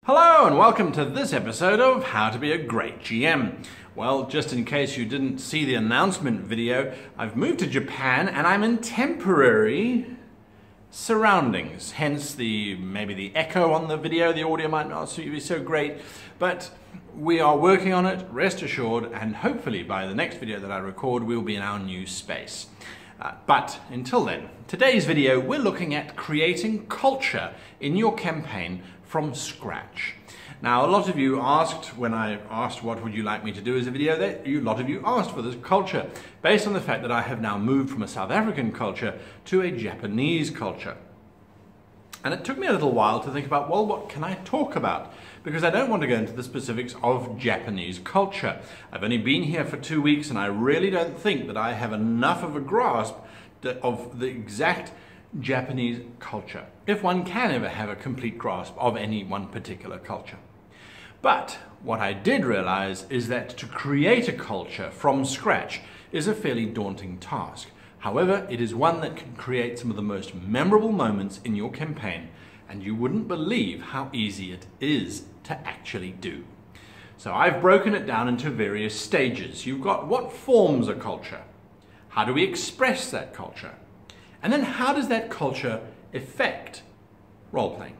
Hello and welcome to this episode of How to Be a Great GM. Well, just in case you didn't see the announcement video, I've moved to Japan and I'm in temporary surroundings. Hence maybe the echo on the video, the audio might not be so great, but we are working on it, rest assured, and hopefully by the next video that I record, we'll be in our new space. But until then, today's video, we're looking at creating culture in your campaign from scratch. Now, a lot of you asked, when I asked what would you like me to do as a video, a lot of you asked for this culture, based on the fact that I have now moved from a South African culture to a Japanese culture. And it took me a little while to think about, well, what can I talk about? Because I don't want to go into the specifics of Japanese culture. I've only been here for 2 weeks and I really don't think that I have enough of a grasp of the exact Japanese culture, if one can ever have a complete grasp of any one particular culture. But what I did realize is that to create a culture from scratch is a fairly daunting task. However, it is one that can create some of the most memorable moments in your campaign, and you wouldn't believe how easy it is to actually do. So I've broken it down into various stages. You've got what forms a culture? How do we express that culture? And then how does that culture affect role-playing?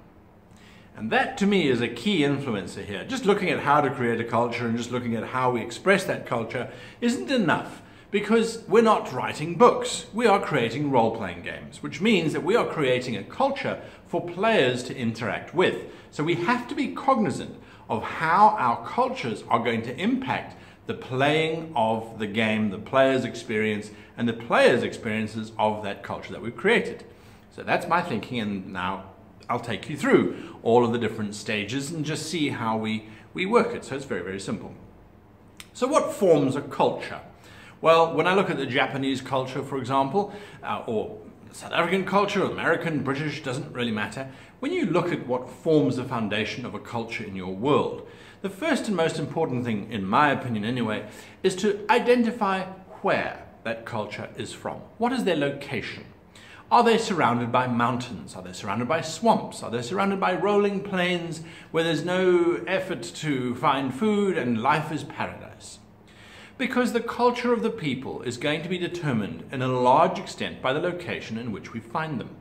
And that to me is a key influencer here. Just looking at how to create a culture and just looking at how we express that culture isn't enough, because we're not writing books. We are creating role-playing games, which means that we are creating a culture for players to interact with. So we have to be cognizant of how our cultures are going to impact the playing of the game, the player's experience, and the player's experiences of that culture that we've created. So that's my thinking, and now I'll take you through all of the different stages and just see how we work it. So it's very, very simple. So what forms a culture? Well, when I look at the Japanese culture, for example, or South African culture, American, British, doesn't really matter. When you look at what forms the foundation of a culture in your world, the first and most important thing, in my opinion anyway, is to identify where that culture is from. What is their location? Are they surrounded by mountains? Are they surrounded by swamps? Are they surrounded by rolling plains where there's no effort to find food and life is paradise? Because the culture of the people is going to be determined in a large extent by the location in which we find them.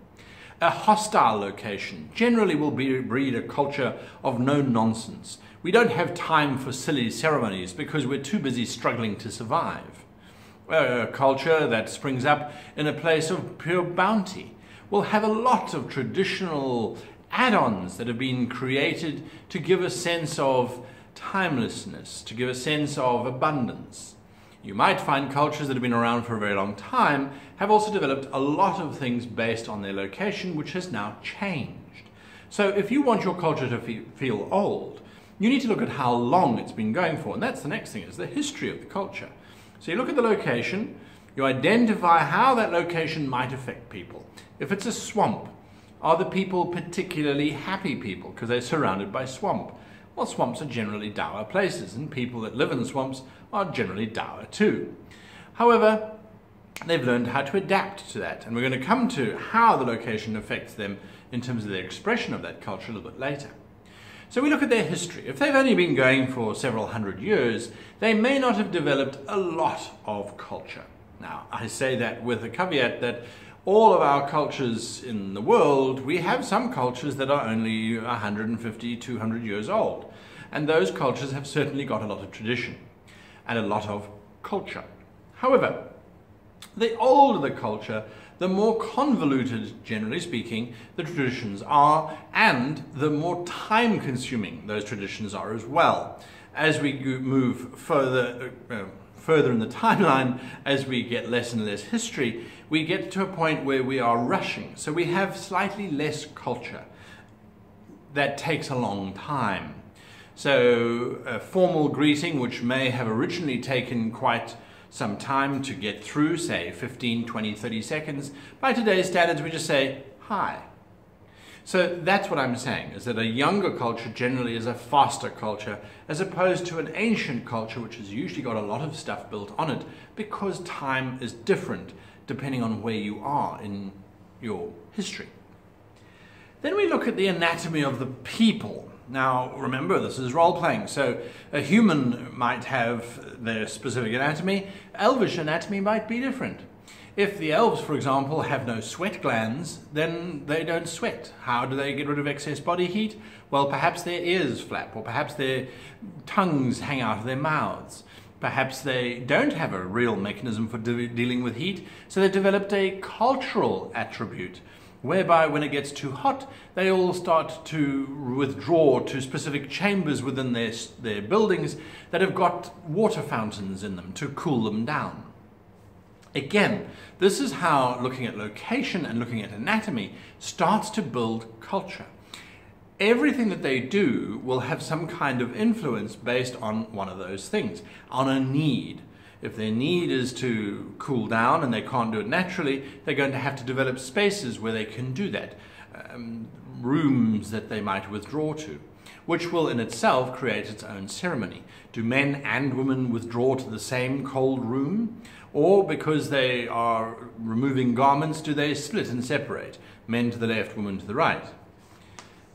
A hostile location generally will breed a culture of no nonsense. We don't have time for silly ceremonies because we're too busy struggling to survive. A culture that springs up in a place of pure bounty will have a lot of traditional add-ons that have been created to give a sense of timelessness, to give a sense of abundance. You might find cultures that have been around for a very long time have also developed a lot of things based on their location, which has now changed. So if you want your culture to feel old, you need to look at how long it's been going for, and that's the next thing, is the history of the culture. So you look at the location, you identify how that location might affect people. If it's a swamp, are the people particularly happy people because they're surrounded by swamp? Well, swamps are generally dour places, and people that live in the swamps are generally dour too. However, they've learned how to adapt to that, and we're going to come to how the location affects them in terms of their expression of that culture a little bit later. So we look at their history. If they've only been going for several hundred years, they may not have developed a lot of culture. Now, I say that with a caveat that all of our cultures in the world, we have some cultures that are only 150, 200 years old. And those cultures have certainly got a lot of tradition and a lot of culture. However, the older the culture, the more convoluted, generally speaking, the traditions are, and the more time-consuming those traditions are as well. As we move further in the timeline, as we get less and less history, we get to a point where we are rushing. So we have slightly less culture. That takes a long time. So a formal greeting, which may have originally taken quite some time to get through, say 15, 20, 30 seconds, by today's standards we just say, hi. So that's what I'm saying, is that a younger culture generally is a faster culture, as opposed to an ancient culture which has usually got a lot of stuff built on it, because time is different depending on where you are in your history. Then we look at the anatomy of the people. Now, remember, this is role-playing, so a human might have their specific anatomy, elvish anatomy might be different. If the elves, for example, have no sweat glands, then they don't sweat. How do they get rid of excess body heat? Well, perhaps their ears flap, or perhaps their tongues hang out of their mouths. Perhaps they don't have a real mechanism for dealing with heat, so they developed a cultural attribute, whereby when it gets too hot, they all start to withdraw to specific chambers within their buildings that have got water fountains in them to cool them down. Again, this is how looking at location and looking at anatomy starts to build culture. Everything that they do will have some kind of influence based on one of those things, on a need. If their need is to cool down and they can't do it naturally, they're going to have to develop spaces where they can do that, rooms that they might withdraw to, which will in itself create its own ceremony. Do men and women withdraw to the same cold room? Or because they are removing garments, do they split and separate? Men to the left, women to the right.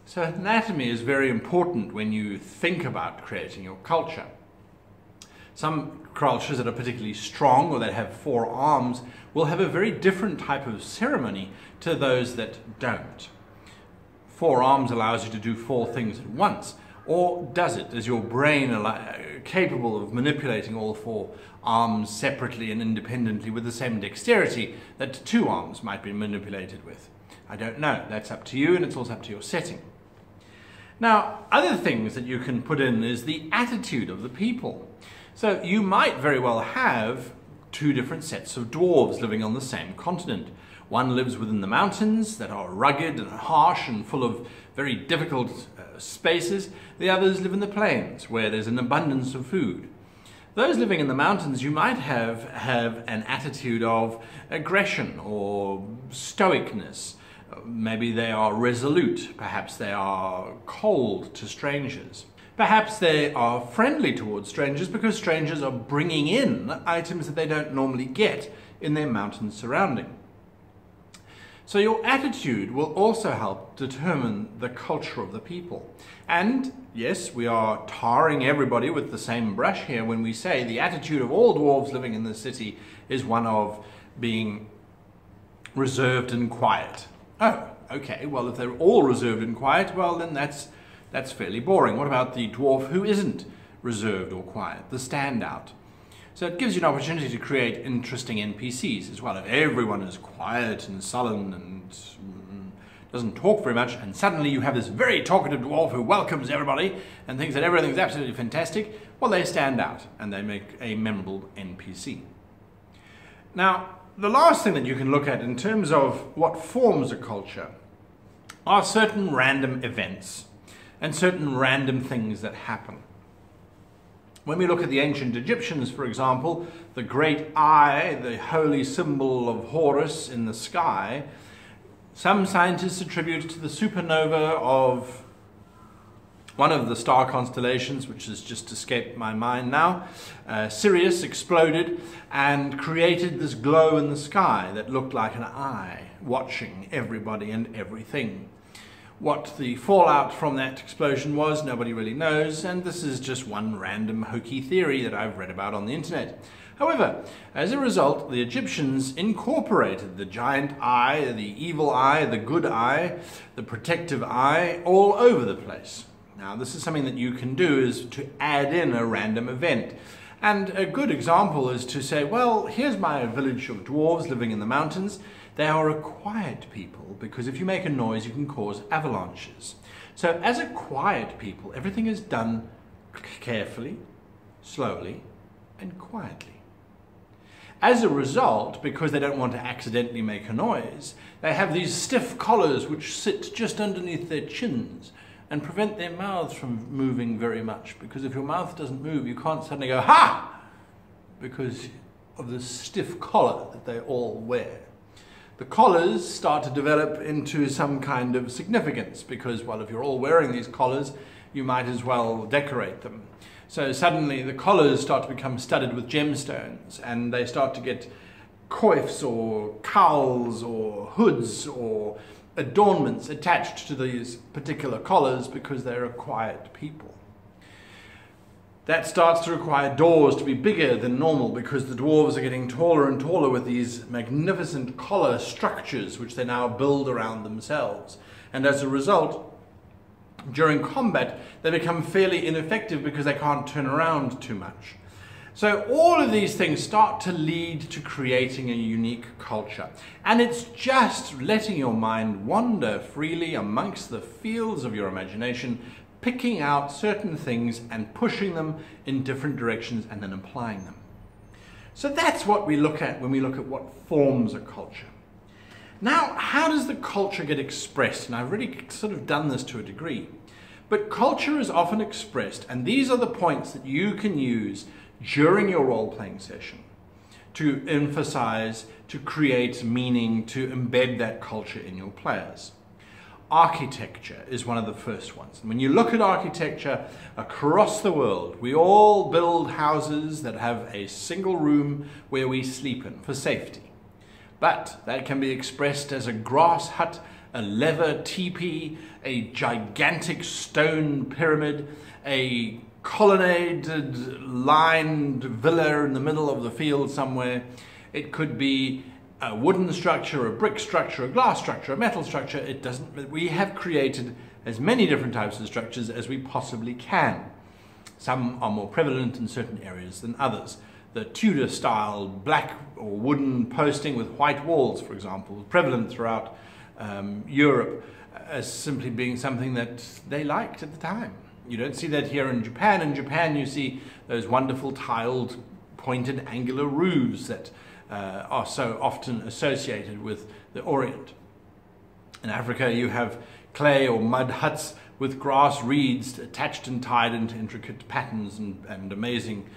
So anatomy is very important when you think about creating your culture. Some cultures that are particularly strong or that have 4 arms will have a very different type of ceremony to those that don't. 4 arms allows you to do 4 things at once. Or does it? Is your brain capable of manipulating all 4 arms separately and independently with the same dexterity that 2 arms might be manipulated with? I don't know. That's up to you, and it's also up to your setting. Now, other things that you can put in is the attitude of the people. So you might very well have 2 different sets of dwarves living on the same continent. One lives within the mountains that are rugged and harsh and full of very difficult spaces. The others live in the plains where there's an abundance of food. Those living in the mountains, you might have an attitude of aggression or stoicness. Maybe they are resolute. Perhaps they are cold to strangers. Perhaps they are friendly towards strangers because strangers are bringing in items that they don't normally get in their mountain surrounding. So your attitude will also help determine the culture of the people. And yes, we are tarring everybody with the same brush here when we say the attitude of all dwarves living in the city is one of being reserved and quiet. Oh, okay, well if they're all reserved and quiet, well then that's fairly boring. What about the dwarf who isn't reserved or quiet, the standout? So it gives you an opportunity to create interesting NPCs as well. If everyone is quiet and sullen and doesn't talk very much, and suddenly you have this very talkative dwarf who welcomes everybody and thinks that everything's absolutely fantastic, well, they stand out and they make a memorable NPC. Now, the last thing that you can look at in terms of what forms a culture are certain random events and certain random things that happen. When we look at the ancient Egyptians, for example, the great eye, the holy symbol of Horus in the sky, some scientists attribute to the supernova of one of the star constellations, which has just escaped my mind now. Sirius exploded and created this glow in the sky that looked like an eye watching everybody and everything. What the fallout from that explosion was, nobody really knows, and this is just one random hokey theory that I've read about on the internet. However, as a result, the Egyptians incorporated the giant eye, the evil eye, the good eye, the protective eye, all over the place. Now, this is something that you can do, is to add in a random event. And a good example is to say, well, here's my village of dwarves living in the mountains. They are a quiet people because if you make a noise, you can cause avalanches. So as a quiet people, everything is done carefully, slowly, and quietly. As a result, because they don't want to accidentally make a noise, they have these stiff collars which sit just underneath their chins and prevent their mouths from moving very much. Because if your mouth doesn't move, you can't suddenly go, ha! Because of the stiff collar that they all wear. The collars start to develop into some kind of significance because, well, if you're all wearing these collars, you might as well decorate them. So suddenly the collars start to become studded with gemstones and they start to get coifs or cowls or hoods or adornments attached to these particular collars because they're a quiet people. That starts to require doors to be bigger than normal because the dwarves are getting taller and taller with these magnificent collar structures which they now build around themselves. And as a result, during combat, they become fairly ineffective because they can't turn around too much. So all of these things start to lead to creating a unique culture. And it's just letting your mind wander freely amongst the fields of your imagination, picking out certain things and pushing them in different directions and then applying them. So that's what we look at when we look at what forms a culture. Now, how does the culture get expressed? And I've really sort of done this to a degree. But culture is often expressed, and these are the points that you can use during your role-playing session to emphasize, to create meaning, to embed that culture in your players. Architecture is one of the first ones. And when you look at architecture across the world, we all build houses that have a single room where we sleep in for safety. But that can be expressed as a grass hut, a leather teepee, a gigantic stone pyramid, a colonnaded, lined villa in the middle of the field somewhere. It could be a wooden structure, a brick structure, a glass structure, a metal structure. It doesn't. We have created as many different types of structures as we possibly can. Some are more prevalent in certain areas than others. The Tudor style black or wooden posting with white walls, for example, was prevalent throughout Europe as simply being something that they liked at the time. You don't see that here in Japan. In Japan you see those wonderful tiled, pointed, angular roofs that are so often associated with the Orient. In Africa you have clay or mud huts with grass reeds attached and tied into intricate patterns and amazing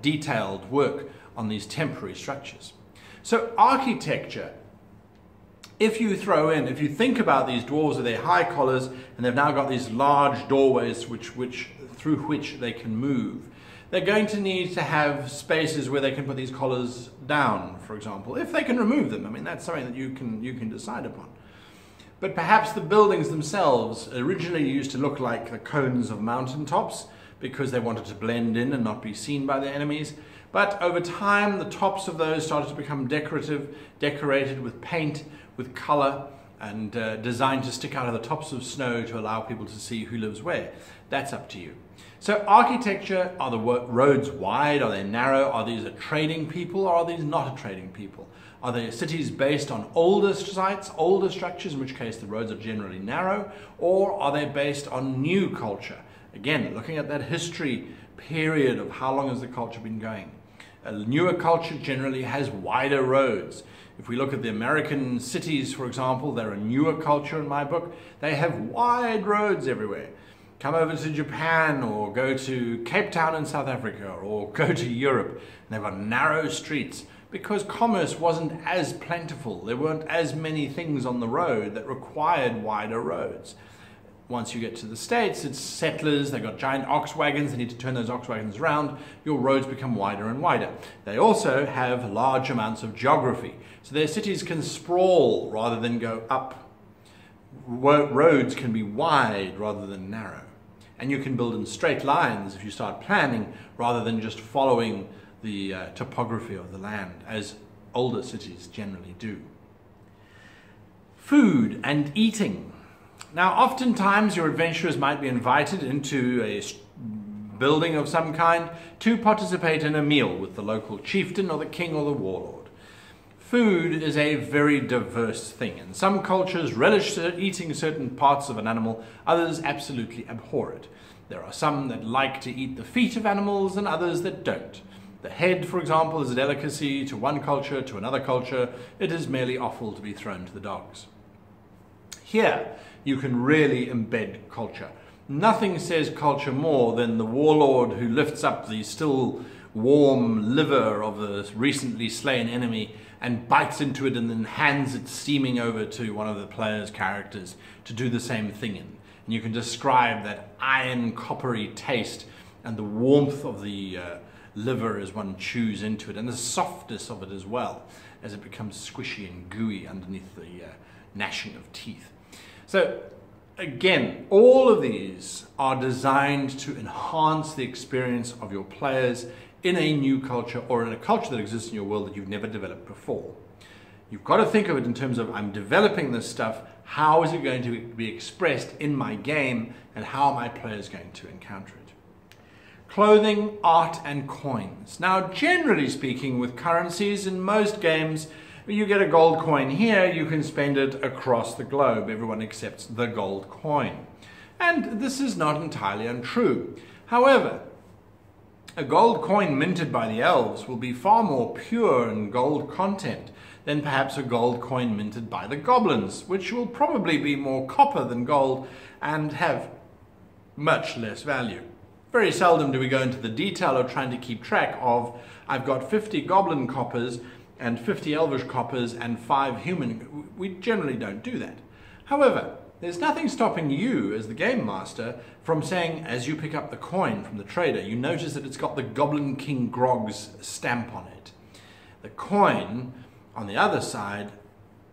detailed work on these temporary structures. So architecture, if you think about these dwarves with their high collars and they've now got these large doorways through which they can move, they're going to need to have spaces where they can put these collars down, for example, if they can remove them. I mean, that's something that you can decide upon. But perhaps the buildings themselves originally used to look like the cones of mountaintops because they wanted to blend in and not be seen by their enemies. But over time, the tops of those started to become decorated with paint, with color, and designed to stick out of the tops of snow to allow people to see who lives where. That's up to you. So architecture, are the roads wide? Are they narrow? Are these a trading people or are these not a trading people? Are they cities based on older sites, older structures, in which case the roads are generally narrow? Or are they based on new culture? Again, looking at that history period of how long has the culture been going. A newer culture generally has wider roads. If we look at the American cities, for example, they're a newer culture in my book. They have wide roads everywhere. Come over to Japan or go to Cape Town in South Africa or go to Europe, and they've got narrow streets because commerce wasn't as plentiful. There weren't as many things on the road that required wider roads. Once you get to the States, it's settlers, they've got giant ox wagons, they need to turn those ox wagons around, your roads become wider and wider. They also have large amounts of geography, so their cities can sprawl rather than go up. Roads can be wide rather than narrow. And you can build in straight lines if you start planning rather than just following the topography of the land, as older cities generally do. Food and eating. Now, oftentimes your adventurers might be invited into a building of some kind to participate in a meal with the local chieftain or the king or the warlord. Food is a very diverse thing, and some cultures relish eating certain parts of an animal, others absolutely abhor it. There are some that like to eat the feet of animals and others that don't. The head, for example, is a delicacy to one culture, to another culture. It is merely offal to be thrown to the dogs. Here, you can really embed culture. Nothing says culture more than the warlord who lifts up the still warm liver of a recently slain enemy and bites into it and then hands it steaming over to one of the player's characters to do the same thing in. And you can describe that iron coppery taste and the warmth of the liver as one chews into it, and the softness of it as well as it becomes squishy and gooey underneath the gnashing of teeth. So again, all of these are designed to enhance the experience of your players in a new culture or in a culture that exists in your world that you've never developed before. You've got to think of it in terms of, I'm developing this stuff, how is it going to be expressed in my game, and how are my players going to encounter it? Clothing, art, and coins. Now, generally speaking, with currencies in most games, you get a gold coin here, you can spend it across the globe. Everyone accepts the gold coin. And this is not entirely untrue. However, a gold coin minted by the elves will be far more pure in gold content than perhaps a gold coin minted by the goblins, which will probably be more copper than gold and have much less value. Very seldom do we go into the detail of trying to keep track of, I've got 50 goblin coppers and 50 elvish coppers and 5 human. We generally don't do that. However, there's nothing stopping you as the game master from saying, as you pick up the coin from the trader, you notice that it's got the Goblin King Grog's stamp on it. The coin on the other side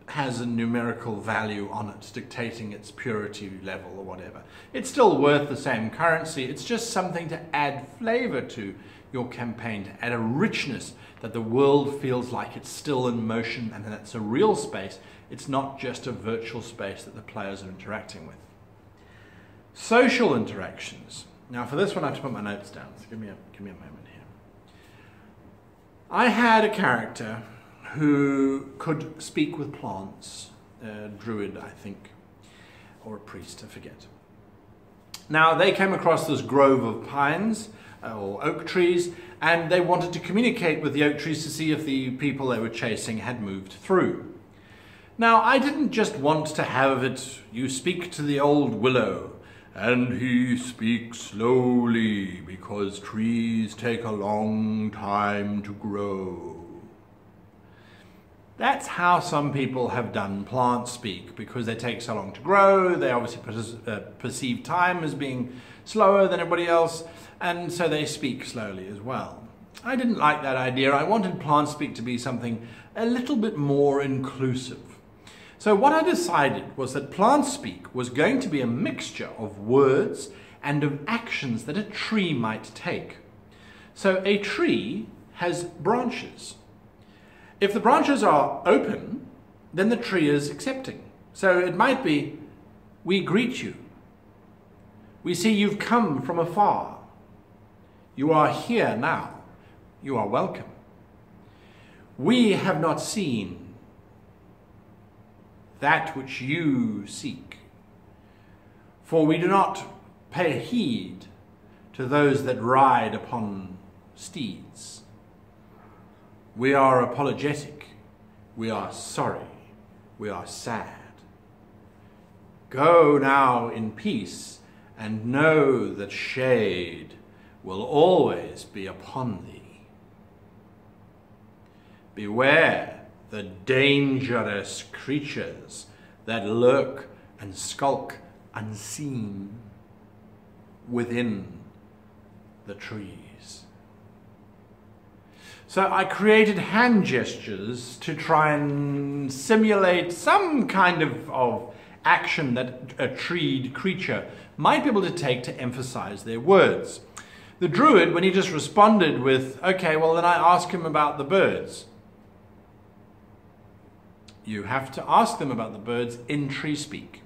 has a numerical value on it, dictating its purity level or whatever. It's still worth the same currency. It's just something to add flavor to your campaign, to add a richness that the world feels like it's still in motion and that it's a real space. It's not just a virtual space that the players are interacting with. Social interactions. Now for this one I have to put my notes down, so give me a moment here. I had a character who could speak with plants, a druid I think, or a priest, I forget. Now they came across this grove of pines or oak trees, and they wanted to communicate with the oak trees to see if the people they were chasing had moved through. Now I didn't just want to have it, you speak to the old willow, and he speaks slowly because trees take a long time to grow. That's how some people have done plant speak, because they take so long to grow. They obviously perceive time as being slower than everybody else, and so they speak slowly as well. I didn't like that idea. I wanted plant speak to be something a little bit more inclusive. So what I decided was that plant speak was going to be a mixture of words and of actions that a tree might take. So a tree has branches. If the branches are open, then the tree is accepting. So it might be, we greet you. We see you've come from afar. You are here now. You are welcome. We have not seen that which you seek, for we do not pay heed to those that ride upon steeds. We are apologetic, we are sorry, we are sad. Go now in peace, and know that shade will always be upon thee. Beware the dangerous creatures that lurk and skulk unseen within the trees. So I created hand gestures to try and simulate some kind of action that a treed creature might be able to take to emphasize their words. The druid, when he just responded with, okay, well then I ask him about the birds. You have to ask them about the birds in tree speak.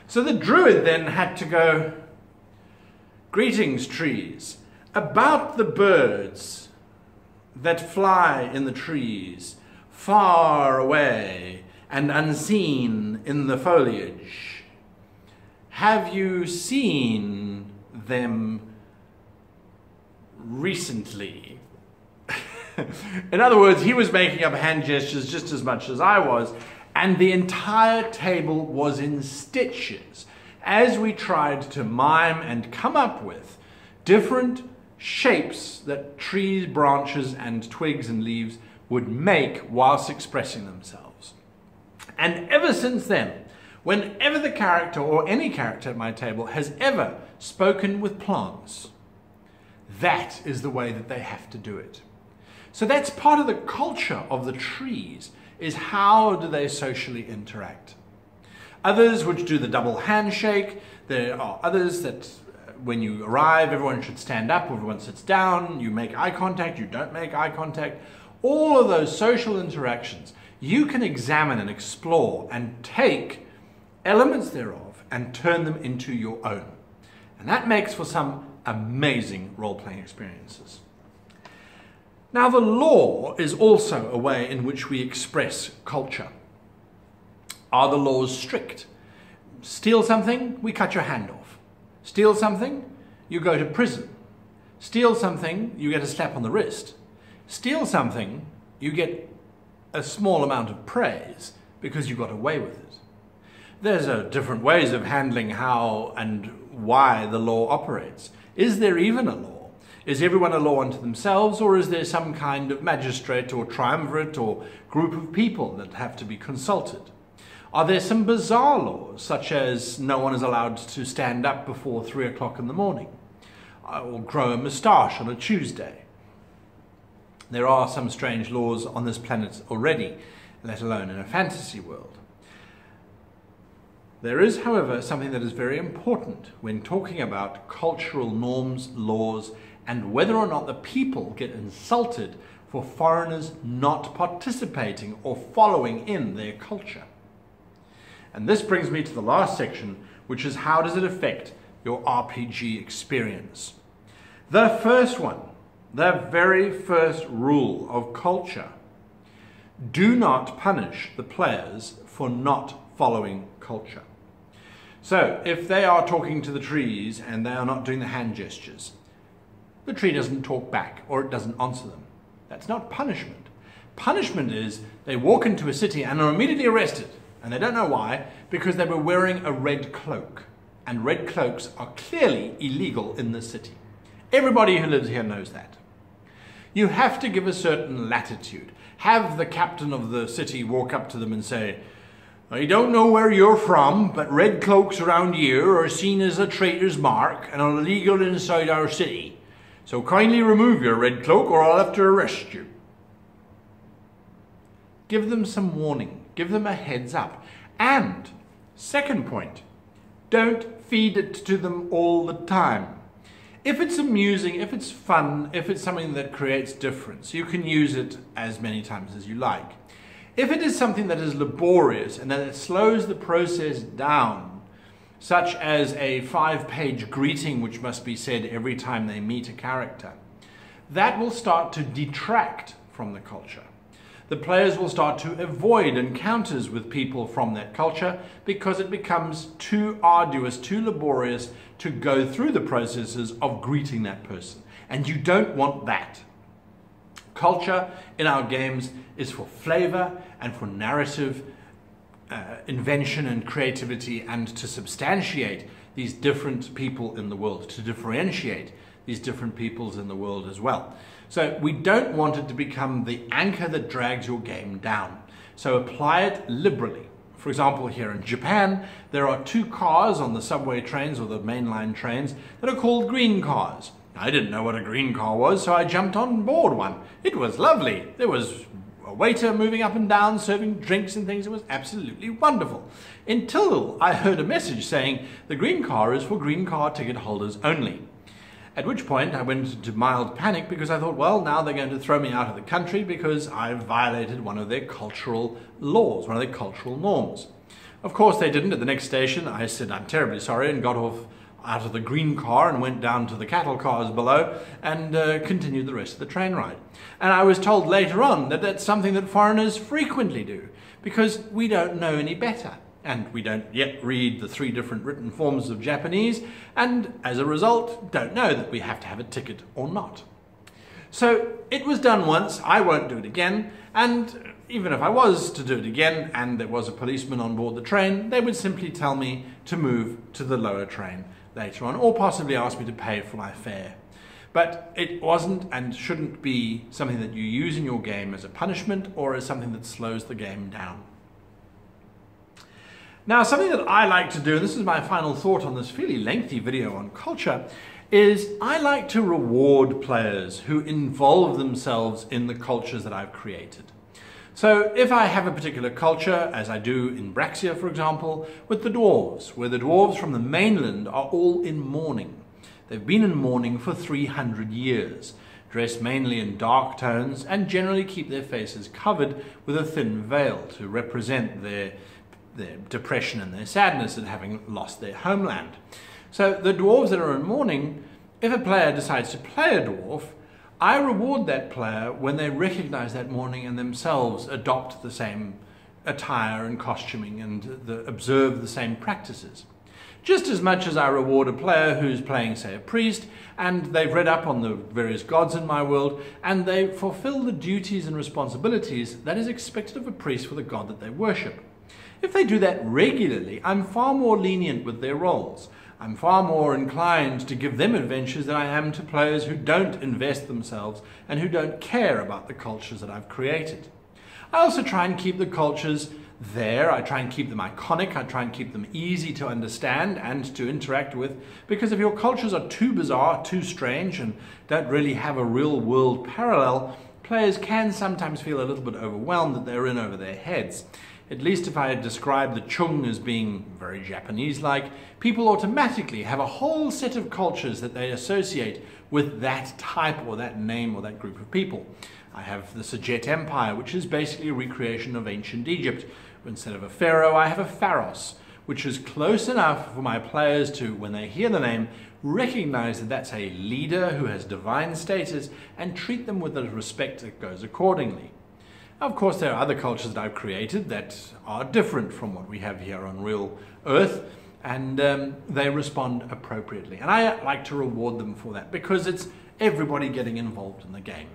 So the druid then had to go, greetings trees, about the birds that fly in the trees, far away and unseen in the foliage. Have you seen them recently? In other words, he was making up hand gestures just as much as I was, and the entire table was in stitches as we tried to mime and come up with different shapes that trees, branches, and twigs and leaves would make whilst expressing themselves. And ever since then, whenever the character or any character at my table has ever spoken with plants, that is the way that they have to do it. So that's part of the culture of the trees, is how do they socially interact. Others which do the double handshake. There are others that when you arrive, everyone should stand up, everyone sits down, you make eye contact, you don't make eye contact. All of those social interactions, you can examine and explore and take elements thereof and turn them into your own. And that makes for some amazing role-playing experiences. Now, the law is also a way in which we express culture. Are the laws strict? Steal something, we cut your hand off. Steal something, you go to prison. Steal something, you get a slap on the wrist. Steal something, you get a small amount of praise because you got away with it. There's different ways of handling how and why the law operates. Is there even a law? Is everyone a law unto themselves, or is there some kind of magistrate or triumvirate or group of people that have to be consulted? Are there some bizarre laws, such as no one is allowed to stand up before 3 o'clock in the morning, or grow a moustache on a Tuesday? There are some strange laws on this planet already, let alone in a fantasy world. There is, however, something that is very important when talking about cultural norms, laws, and whether or not the people get insulted for foreigners not participating or following in their culture. And this brings me to the last section, which is how does it affect your RPG experience? The first one, the very first rule of culture: do not punish the players for not following culture. So if they are talking to the trees and they are not doing the hand gestures, the tree doesn't talk back or it doesn't answer them. That's not punishment. Punishment is they walk into a city and are immediately arrested, and they don't know why, because they were wearing a red cloak, and red cloaks are clearly illegal in this city. Everybody who lives here knows that. You have to give a certain latitude. Have the captain of the city walk up to them and say, "I don't know where you're from, but red cloaks around here are seen as a traitor's mark and are illegal inside our city. So kindly remove your red cloak or I'll have to arrest you." Give them some warning. Give them a heads up. And, second point, don't feed it to them all the time. If it's amusing, if it's fun, if it's something that creates difference, you can use it as many times as you like. If it is something that is laborious and that it slows the process down, such as a 5-page greeting which must be said every time they meet a character, that will start to detract from the culture. The players will start to avoid encounters with people from that culture because it becomes too arduous, too laborious to go through the processes of greeting that person. And you don't want that. Culture in our games is for flavor and for narrative invention and creativity, and to substantiate these different people in the world, to differentiate these different peoples in the world as well. So we don't want it to become the anchor that drags your game down. So apply it liberally. For example, here in Japan, there are 2 cars on the subway trains or the mainline trains that are called green cars. I didn't know what a green car was, so I jumped on board one. It was lovely. There was a waiter moving up and down, serving drinks and things. It was absolutely wonderful. Until I heard a message saying the green car is for green car ticket holders only. At which point I went into mild panic because I thought, well, now they're going to throw me out of the country because I've violated one of their cultural laws, one of their cultural norms. Of course they didn't. At the next station I said, "I'm terribly sorry," and got off out of the green car and went down to the cattle cars below and continued the rest of the train ride. And I was told later on that that's something that foreigners frequently do because we don't know any better. And we don't yet read the 3 different written forms of Japanese, and as a result, don't know that we have to have a ticket or not. So it was done once, I won't do it again, and even if I was to do it again and there was a policeman on board the train, they would simply tell me to move to the lower train later on, or possibly ask me to pay for my fare. But it wasn't and shouldn't be something that you use in your game as a punishment or as something that slows the game down. Now, something that I like to do, and this is my final thought on this fairly lengthy video on culture, is I like to reward players who involve themselves in the cultures that I've created. So if I have a particular culture, as I do in Braxia, for example, with the dwarves, where the dwarves from the mainland are all in mourning. They've been in mourning for 300 years, dressed mainly in dark tones, and generally keep their faces covered with a thin veil to represent their depression and their sadness at having lost their homeland. So the dwarves that are in mourning, if a player decides to play a dwarf, I reward that player when they recognize that mourning and themselves adopt the same attire and costuming and observe the same practices. Just as much as I reward a player who's playing, say, a priest, and they've read up on the various gods in my world, and they fulfill the duties and responsibilities that is expected of a priest for the god that they worship. If they do that regularly, I'm far more lenient with their roles. I'm far more inclined to give them adventures than I am to players who don't invest themselves and who don't care about the cultures that I've created. I also try and keep the cultures there. I try and keep them iconic. I try and keep them easy to understand and to interact with, because if your cultures are too bizarre, too strange, and don't really have a real world parallel, players can sometimes feel a little bit overwhelmed that they're in over their heads. At least if I describe the Chung as being very Japanese-like, people automatically have a whole set of cultures that they associate with that type or that name or that group of people. I have the Sajet Empire, which is basically a recreation of ancient Egypt. Instead of a pharaoh, I have a pharaoh, which is close enough for my players to, when they hear the name, recognize that that's a leader who has divine status and treat them with the respect that goes accordingly. Of course, there are other cultures that I've created that are different from what we have here on real Earth, and they respond appropriately. And I like to reward them for that because it's everybody getting involved in the game.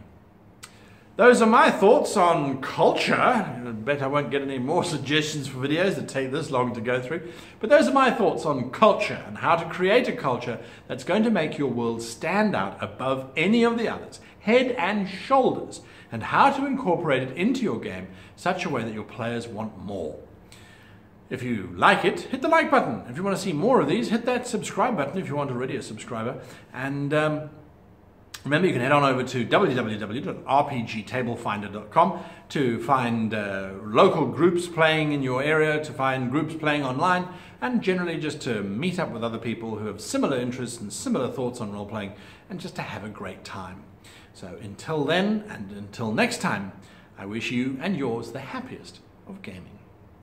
Those are my thoughts on culture. I bet I won't get any more suggestions for videos that take this long to go through. But those are my thoughts on culture and how to create a culture that's going to make your world stand out above any of the others, head and shoulders, and how to incorporate it into your game such a way that your players want more. If you like it, hit the like button. If you want to see more of these, hit that subscribe button if you aren't already a subscriber. And remember, you can head on over to www.rpgtablefinder.com to find local groups playing in your area, to find groups playing online, and generally just to meet up with other people who have similar interests and similar thoughts on role-playing, and just to have a great time. So until then, and until next time, I wish you and yours the happiest of gaming.